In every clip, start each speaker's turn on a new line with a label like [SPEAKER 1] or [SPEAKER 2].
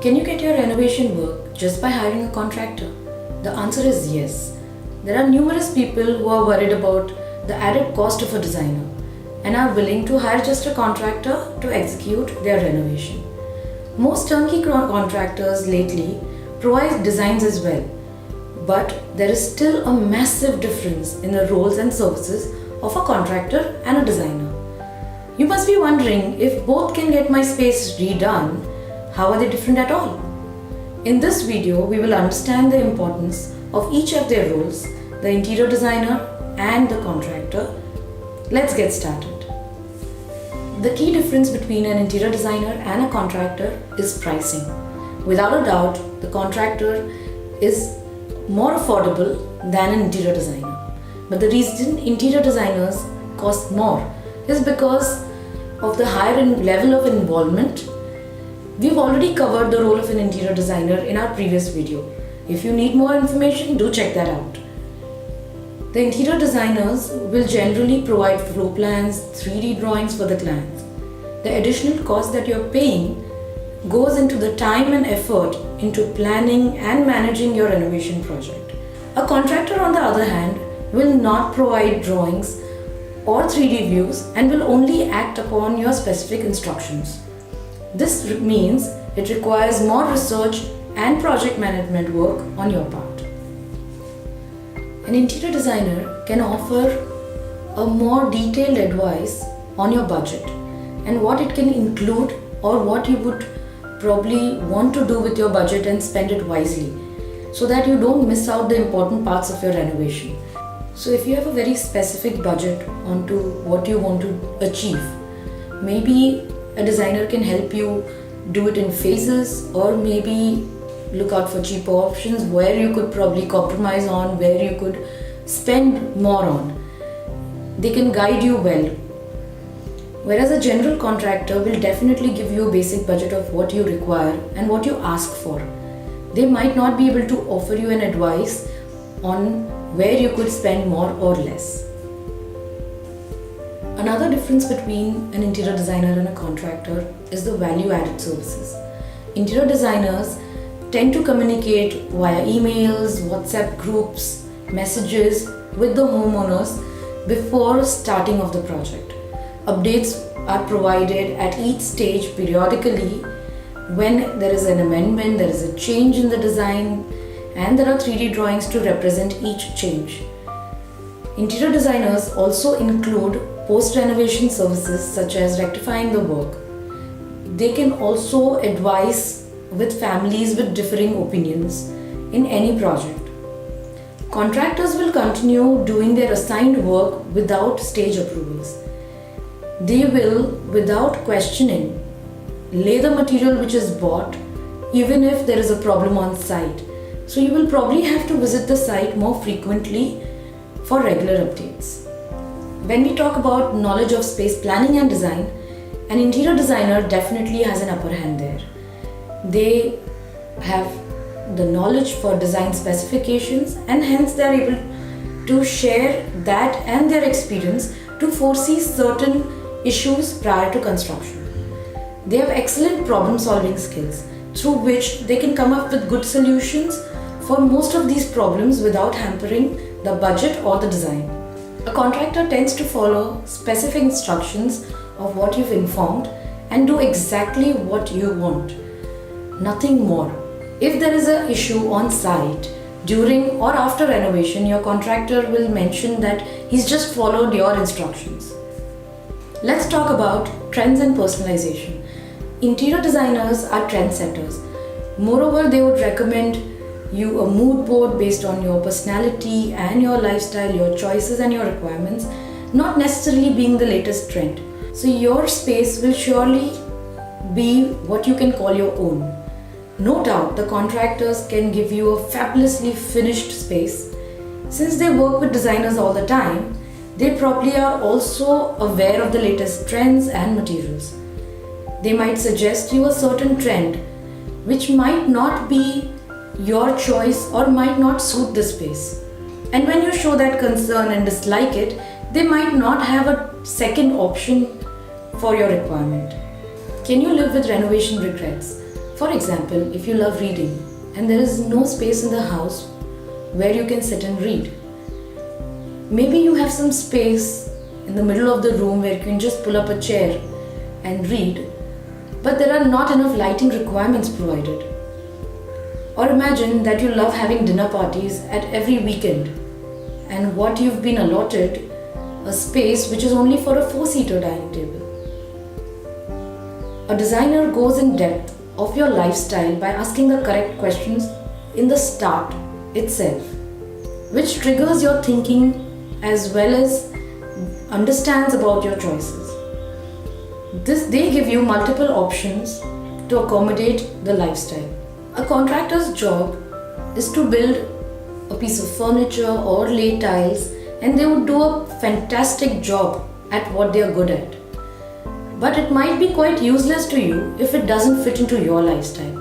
[SPEAKER 1] Can you get your renovation work just by hiring a contractor? The answer is yes. There are numerous people who are worried about the added cost of a designer and are willing to hire just a contractor to execute their renovation. Most turnkey contractors lately provide designs as well, but there is still a massive difference in the roles and services of a contractor and a designer. You must be wondering, if both can get my space redone, how are they different at all? In this video, we will understand the importance of each of their roles, the interior designer and the contractor. Let's get started. The key difference between an interior designer and a contractor is pricing. Without a doubt, the contractor is more affordable than an interior designer. But the reason interior designers cost more is because of the higher level of involvement. We've already covered the role of an interior designer in our previous video. If you need more information, do check that out. The interior designers will generally provide floor plans, 3D drawings for the clients. The additional cost that you're paying goes into the time and effort into planning and managing your renovation project. A contractor, on the other hand, will not provide drawings or 3D views and will only act upon your specific instructions. This means it requires more research and project management work on your part. An interior designer can offer a more detailed advice on your budget and what it can include or what you would probably want to do with your budget and spend it wisely so that you don't miss out the important parts of your renovation. So if you have a very specific budget onto what you want to achieve, maybe a designer can help you do it in phases, or maybe look out for cheaper options where you could probably compromise on, where you could spend more on. They can guide you well. Whereas a general contractor will definitely give you a basic budget of what you require and what you ask for. They might not be able to offer you an advice on where you could spend more or less. Another difference between an interior designer and a contractor is the value-added services. Interior designers tend to communicate via emails, WhatsApp groups, messages with the homeowners before starting of the project. Updates are provided at each stage periodically when there is an amendment, there is a change in the design, and there are 3D drawings to represent each change. Interior designers also include post-renovation services such as rectifying the work. They can also advise with families with differing opinions in any project. Contractors will continue doing their assigned work without stage approvals. They will, without questioning, lay the material which is bought even if there is a problem on site. So you will probably have to visit the site more frequently for regular updates. When we talk about knowledge of space planning and design, an interior designer definitely has an upper hand there. They have the knowledge for design specifications and hence they are able to share that and their experience to foresee certain issues prior to construction. They have excellent problem-solving skills through which they can come up with good solutions for most of these problems without hampering the budget or the design. A contractor tends to follow specific instructions of what you've informed and do exactly what you want, nothing more. If there is an issue on site, during or after renovation, your contractor will mention that he's just followed your instructions. Let's talk about trends and personalization. Interior designers are trendsetters. Moreover, they would recommend you a mood board based on your personality and your lifestyle, your choices and your requirements, not necessarily being the latest trend. So your space will surely be what you can call your own. No doubt the contractors can give you a fabulously finished space. Since they work with designers all the time, they probably are also aware of the latest trends and materials. They might suggest you a certain trend which might not be your choice or might not suit the space. And when you show that concern and dislike it, they might not have a second option for your requirement. Can you live with renovation regrets? For example, if you love reading and there is no space in the house where you can sit and read, maybe you have some space in the middle of the room where you can just pull up a chair and read, but there are not enough lighting requirements provided. Or imagine that you love having dinner parties at every weekend and what you've been allotted a space which is only for a 4-seater dining table. A designer goes in depth of your lifestyle by asking the correct questions in the start itself, which triggers your thinking as well as understands about your choices. They give you multiple options to accommodate the lifestyle. A contractor's job is to build a piece of furniture or lay tiles, and they would do a fantastic job at what they are good at. But it might be quite useless to you if it doesn't fit into your lifestyle.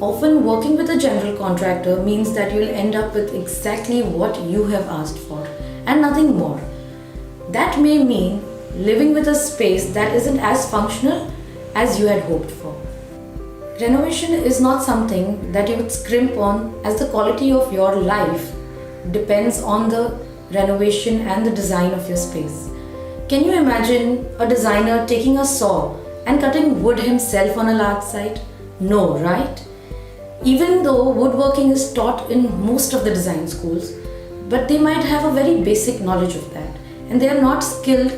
[SPEAKER 1] Often working with a general contractor means that you'll end up with exactly what you have asked for and nothing more. That may mean living with a space that isn't as functional as you had hoped for. Renovation is not something that you would scrimp on, as the quality of your life depends on the renovation and the design of your space. Can you imagine a designer taking a saw and cutting wood himself on a large site? No, right? Even though woodworking is taught in most of the design schools, but they might have a very basic knowledge of that, and they are not skilled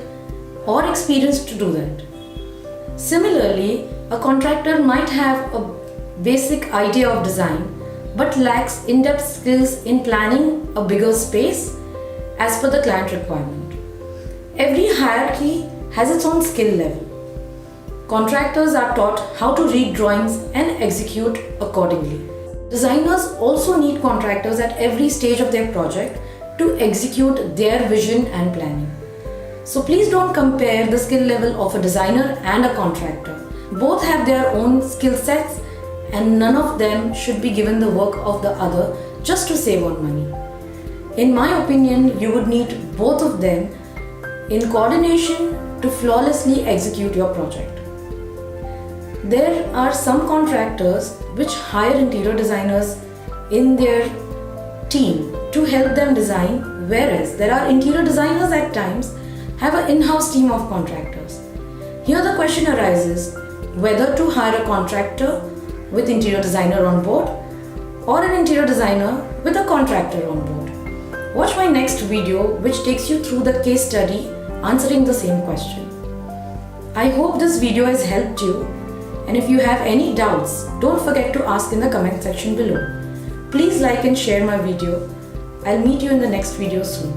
[SPEAKER 1] or experienced to do that. Similarly, a contractor might have a basic idea of design but lacks in-depth skills in planning a bigger space as per the client requirement. Every hierarchy has its own skill level. Contractors are taught how to read drawings and execute accordingly. Designers also need contractors at every stage of their project to execute their vision and planning. So please don't compare the skill level of a designer and a contractor. Both have their own skill sets, and none of them should be given the work of the other just to save on money. In my opinion, you would need both of them in coordination to flawlessly execute your project. There are some contractors which hire interior designers in their team to help them design, whereas there are interior designers at times have an in-house team of contractors. Here the question arises whether to hire a contractor with interior designer on board or an interior designer with a contractor on board. Watch my next video which takes you through the case study answering the same question. I hope this video has helped you, and if you have any doubts, don't forget to ask in the comment section below. Please like and share my video. I'll meet you in the next video soon.